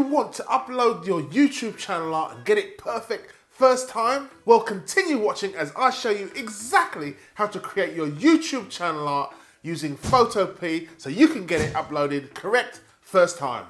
want to upload your YouTube channel art and get it perfect first time? Well, continue watching as I show you exactly how to create your YouTube channel art using Photopea so you can get it uploaded correct first time.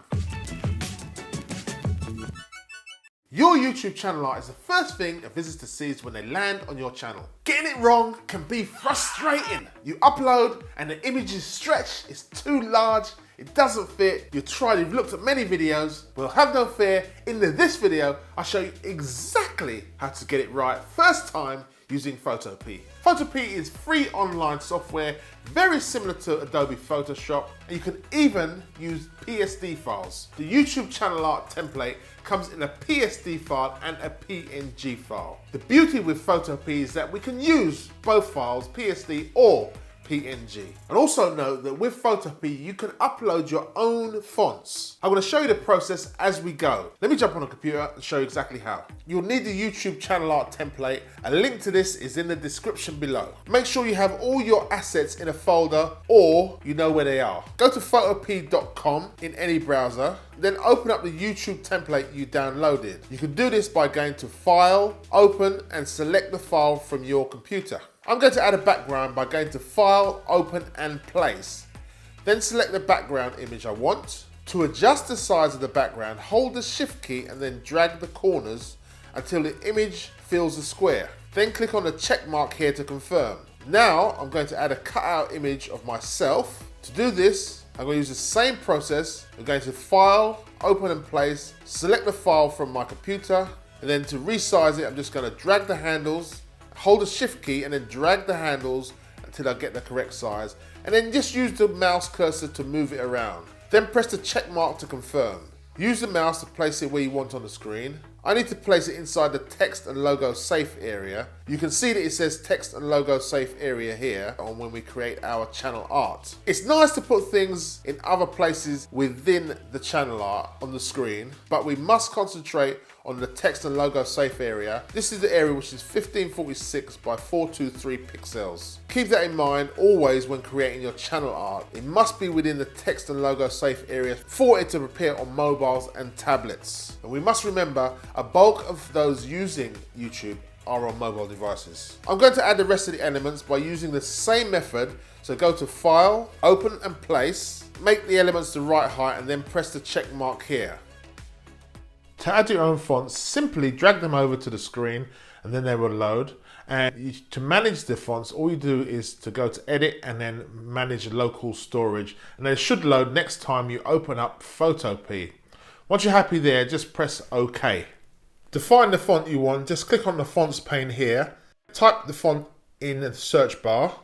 Your YouTube channel art is the first thing a visitor sees when they land on your channel. Getting it wrong can be frustrating. You upload and the image is stretched, it's too large, it doesn't fit, you've looked at many videos. Well, have no fear, in this video, I'll show you exactly how to get it right first time using Photopea. Photopea is free online software, very similar to Adobe Photoshop, and you can even use PSD files. The YouTube channel art template comes in a PSD file and a PNG file. The beauty with Photopea is that we can use both files, PSD or PNG. And also note that with Photopea, you can upload your own fonts. I'm going to show you the process as we go. Let me jump on a computer and show you exactly how. You'll need the YouTube channel art template. A link to this is in the description below. Make sure you have all your assets in a folder or you know where they are. Go to photopea.com in any browser, then open up the YouTube template you downloaded. You can do this by going to File, Open, and select the file from your computer. I'm going to add a background by going to File, Open, and Place. Then select the background image I want. To adjust the size of the background, hold the Shift key and then drag the corners until the image fills the square. Then click on the check mark here to confirm. Now I'm going to add a cutout image of myself. To do this, I'm going to use the same process. I'm going to File, Open and Place, select the file from my computer, and then to resize it, I'm just going to drag the handles, hold the Shift key and then drag the handles until I get the correct size, and then just use the mouse cursor to move it around. Then press the check mark to confirm. Use the mouse to place it where you want on the screen. I need to place it inside the text and logo safe area. You can see that it says text and logo safe area here on when we create our channel art. It's nice to put things in other places within the channel art on the screen, but we must concentrate on the text and logo safe area. This is the area which is 1546 by 423 pixels. Keep that in mind always when creating your channel art. It must be within the text and logo safe area for it to appear on mobiles and tablets. And we must remember a bulk of those using YouTube are on mobile devices. I'm going to add the rest of the elements by using the same method. So go to File, Open and Place, make the elements the right height and then press the check mark here. To add your own fonts, simply drag them over to the screen and then they will load. And to manage the fonts, all you do is to go to Edit and then Manage Local Storage. And they should load next time you open up Photopea. Once you're happy there, just press OK. To find the font you want, just click on the fonts pane here. Type the font in the search bar.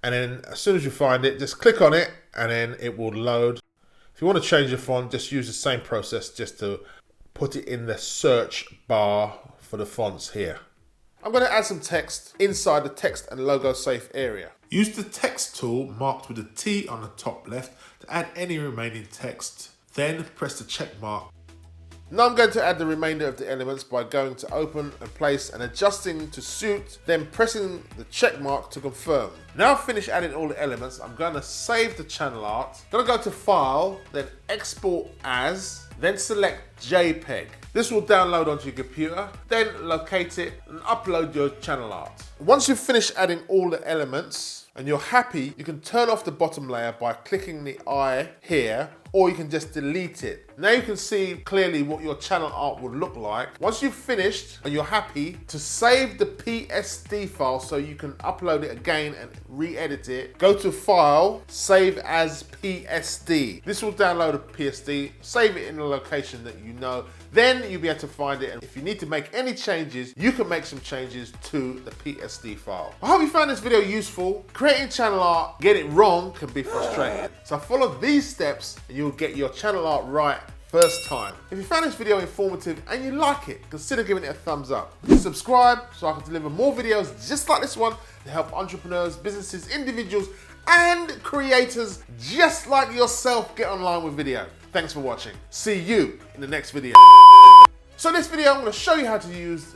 And then as soon as you find it, just click on it and then it will load. If you want to change the font, just use the same process just to put it in the search bar for the fonts here. I'm going to add some text inside the text and logo safe area. Use the text tool marked with a T on the top left to add any remaining text. Then press the check mark. Now I'm going to add the remainder of the elements by going to Open and Place and adjusting to suit, then pressing the check mark to confirm. Now I've finished adding all the elements, I'm going to save the channel art. I'm going to go to File, then Export As, then select JPEG. This will download onto your computer, then locate it and upload your channel art. Once you've finished adding all the elements and you're happy, you can turn off the bottom layer by clicking the eye here, or you can just delete it. Now you can see clearly what your channel art would look like. Once you've finished and you're happy, to save the PSD file so you can upload it again and re-edit it, go to File, Save as PSD. This will download a PSD, save it in a location that you know, then you'll be able to find it, and if you need to make any changes, you can make some changes to the PSD file. I hope you found this video useful. Creating channel art, get it wrong can be frustrating. So follow these steps and you'll get your channel art right first time. If you found this video informative and you like it, consider giving it a thumbs up. Subscribe so I can deliver more videos just like this one to help entrepreneurs, businesses, individuals, and creators just like yourself get online with video. Thanks for watching. See you in the next video. So in this video, I'm going to show you how to use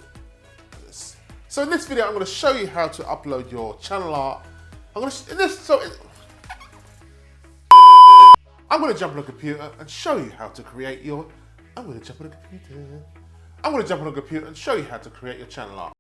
this. So in this video, I'm going to show you how to upload your channel art. I'm going to jump on a computer and show you how to create your I'm gonna jump on the computer. I'm gonna jump on the computer and show you how to create your channel art.